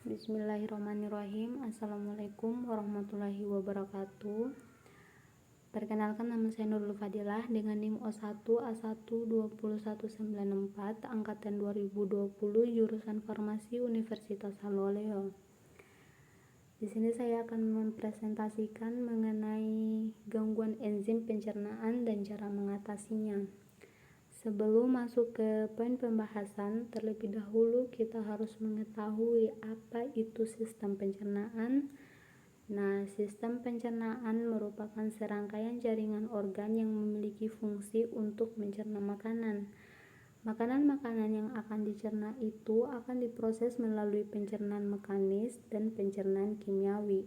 Bismillahirrahmanirrahim. Assalamualaikum warahmatullahi wabarakatuh. Perkenalkan, nama saya Nurul Fadilah dengan NIM O1A1 20194 angkatan 2020 jurusan Farmasi Universitas Haloleo. Di sini saya akan mempresentasikan mengenai gangguan enzim pencernaan dan cara mengatasinya. Sebelum masuk ke poin pembahasan, terlebih dahulu kita harus mengetahui apa itu sistem pencernaan. Nah, sistem pencernaan merupakan serangkaian jaringan organ yang memiliki fungsi untuk mencerna makanan. Makanan-makanan yang akan dicerna itu akan diproses melalui pencernaan mekanis dan pencernaan kimiawi.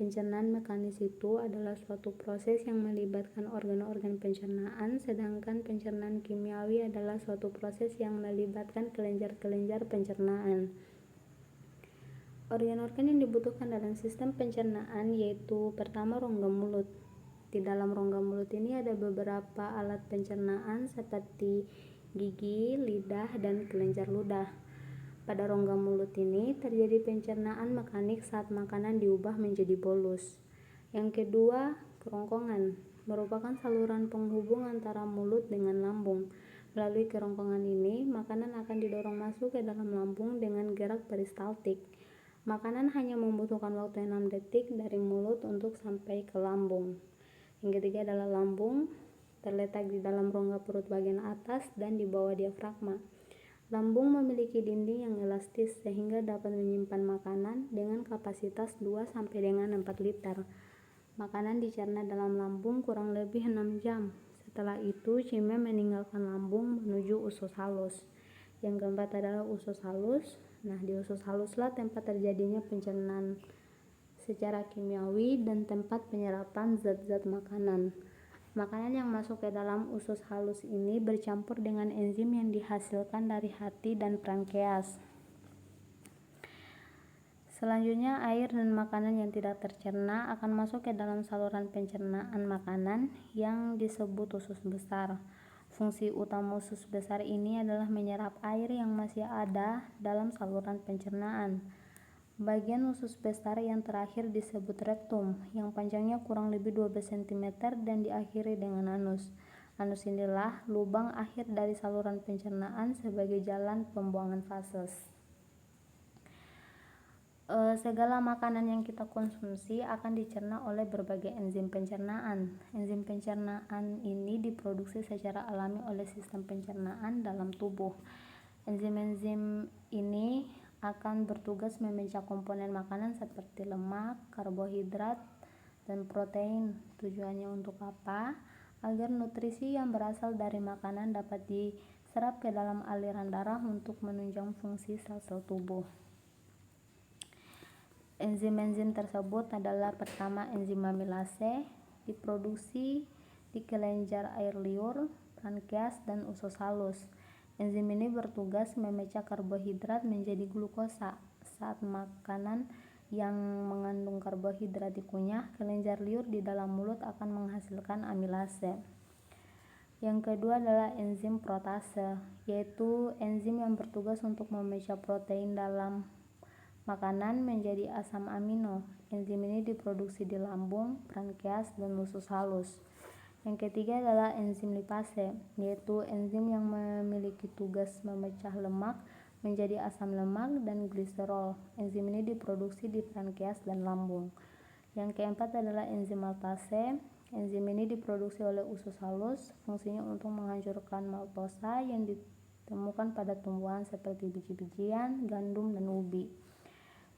Pencernaan mekanis itu adalah suatu proses yang melibatkan organ-organ pencernaan, sedangkan pencernaan kimiawi adalah suatu proses yang melibatkan kelenjar-kelenjar pencernaan. Organ-organ yang dibutuhkan dalam sistem pencernaan yaitu pertama rongga mulut. Di dalam rongga mulut ini ada beberapa alat pencernaan seperti gigi, lidah, dan kelenjar ludah. Pada rongga mulut ini terjadi pencernaan mekanik saat makanan diubah menjadi bolus. Yang kedua, kerongkongan merupakan saluran penghubung antara mulut dengan lambung. Melalui kerongkongan ini, makanan akan didorong masuk ke dalam lambung dengan gerak peristaltik. Makanan hanya membutuhkan waktu 6 detik dari mulut untuk sampai ke lambung. Yang ketiga adalah lambung, terletak di dalam rongga perut bagian atas dan di bawah diafragma. Lambung memiliki dinding yang elastis sehingga dapat menyimpan makanan dengan kapasitas 2 sampai dengan 4 liter. Makanan dicerna dalam lambung kurang lebih 6 jam. Setelah itu, cimia meninggalkan lambung menuju usus halus. Yang keempat adalah usus halus. Nah, di usus haluslah tempat terjadinya pencernaan secara kimiawi dan tempat penyerapan zat-zat makanan. Makanan yang masuk ke dalam usus halus ini bercampur dengan enzim yang dihasilkan dari hati dan pankreas. Selanjutnya, air dan makanan yang tidak tercerna akan masuk ke dalam saluran pencernaan makanan yang disebut usus besar. Fungsi utama usus besar ini adalah menyerap air yang masih ada dalam saluran pencernaan. Bagian usus besar yang terakhir disebut rektum, yang panjangnya kurang lebih 12 cm dan diakhiri dengan anus. Anus inilah lubang akhir dari saluran pencernaan sebagai jalan pembuangan fases. Segala makanan yang kita konsumsi akan dicerna oleh berbagai enzim pencernaan. Enzim pencernaan ini diproduksi secara alami oleh sistem pencernaan dalam tubuh. Enzim-enzim ini akan bertugas memecah komponen makanan seperti lemak, karbohidrat, dan protein. Tujuannya untuk apa? Agar nutrisi yang berasal dari makanan dapat diserap ke dalam aliran darah untuk menunjang fungsi sel-sel tubuh. Enzim-enzim tersebut adalah pertama enzim amilase, diproduksi di kelenjar air liur, pankreas, dan usus halus. Enzim ini bertugas memecah karbohidrat menjadi glukosa. Saat makanan yang mengandung karbohidrat dikunyah, kelenjar liur di dalam mulut akan menghasilkan amilase. Yang kedua adalah enzim protase, yaitu enzim yang bertugas untuk memecah protein dalam makanan menjadi asam amino. Enzim ini diproduksi di lambung, pankreas, dan usus halus. Yang ketiga adalah enzim lipase, yaitu enzim yang memiliki tugas memecah lemak menjadi asam lemak dan gliserol. Enzim ini diproduksi di pankreas dan lambung. Yang keempat adalah enzim maltase. Enzim ini diproduksi oleh usus halus, fungsinya untuk menghancurkan maltosa yang ditemukan pada tumbuhan seperti biji-bijian, gandum, dan ubi.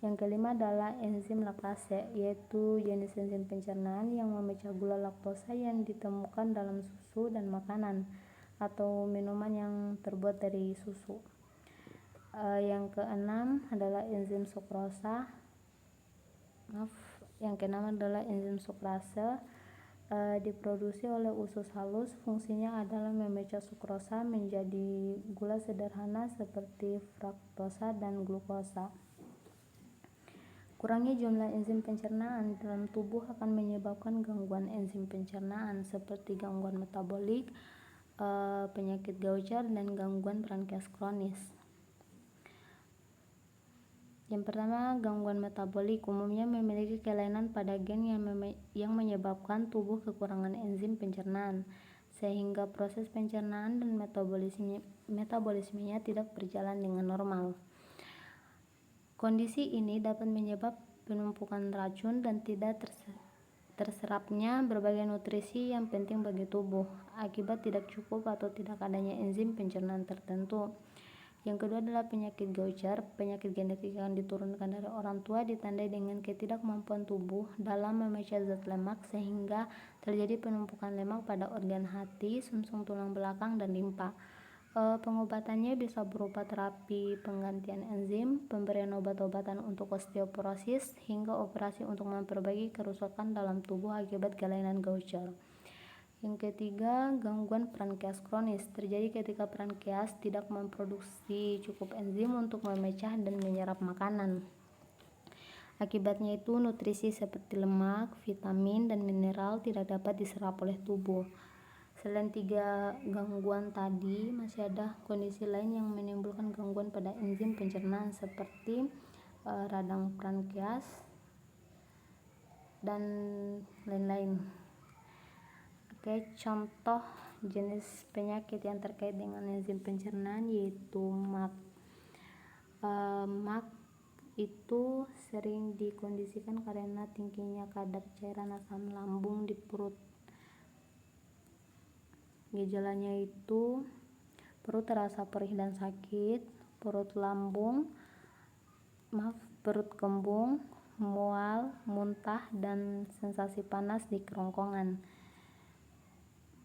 Yang kelima adalah enzim laktase, yaitu jenis enzim pencernaan yang memecah gula laktosa yang ditemukan dalam susu dan makanan atau minuman yang terbuat dari susu. Yang keenam adalah enzim sukrasa. Yang keenam adalah enzim sukrase. Diproduksi oleh usus halus, fungsinya adalah memecah sukrosa menjadi gula sederhana seperti fruktosa dan glukosa. Kurangnya jumlah enzim pencernaan dalam tubuh akan menyebabkan gangguan enzim pencernaan seperti gangguan metabolik, penyakit Gaucher, dan gangguan pankreas kronis. Yang pertama, gangguan metabolik umumnya memiliki kelainan pada gen yang menyebabkan tubuh kekurangan enzim pencernaan, sehingga proses pencernaan dan metabolismenya tidak berjalan dengan normal. Kondisi ini dapat menyebabkan penumpukan racun dan tidak terserapnya berbagai nutrisi yang penting bagi tubuh akibat tidak cukup atau tidak adanya enzim pencernaan tertentu. Yang kedua adalah penyakit Gaucher. Penyakit genetik yang diturunkan dari orang tua ditandai dengan ketidakmampuan tubuh dalam memecah zat lemak sehingga terjadi penumpukan lemak pada organ hati, sumsum tulang belakang, dan limpa. Pengobatannya bisa berupa terapi penggantian enzim, pemberian obat-obatan untuk osteoporosis, hingga operasi untuk memperbaiki kerusakan dalam tubuh akibat kelainan Gaucher. Yang ketiga, gangguan pankreas kronis terjadi ketika pankreas tidak memproduksi cukup enzim untuk memecah dan menyerap makanan. Akibatnya itu nutrisi seperti lemak, vitamin, dan mineral tidak dapat diserap oleh tubuh. Selain 3 gangguan tadi, masih ada kondisi lain yang menimbulkan gangguan pada enzim pencernaan seperti radang pankreas dan lain-lain. Oke, contoh jenis penyakit yang terkait dengan enzim pencernaan yaitu MAC. MAC itu sering dikondisikan karena tingginya kadar cairan asam lambung di perut. Gejalanya itu perut terasa perih dan sakit, perut kembung, mual, muntah, dan sensasi panas di kerongkongan.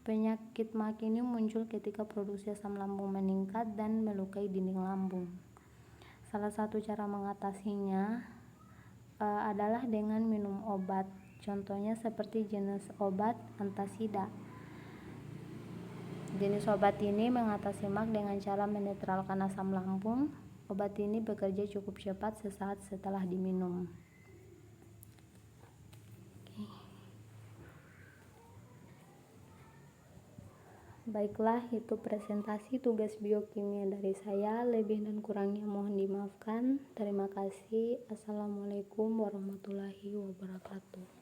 Penyakit MAC ini muncul ketika produksi asam lambung meningkat dan melukai dinding lambung. Salah satu cara mengatasinya adalah dengan minum obat. Contohnya seperti jenis obat antasida. Jenis obat ini mengatasi MAC dengan cara menetralkan asam lambung. Obat ini bekerja cukup cepat sesaat setelah diminum. Baiklah, itu presentasi tugas biokimia dari saya. Lebih dan kurangnya mohon dimaafkan. Terima kasih. Assalamualaikum warahmatullahi wabarakatuh.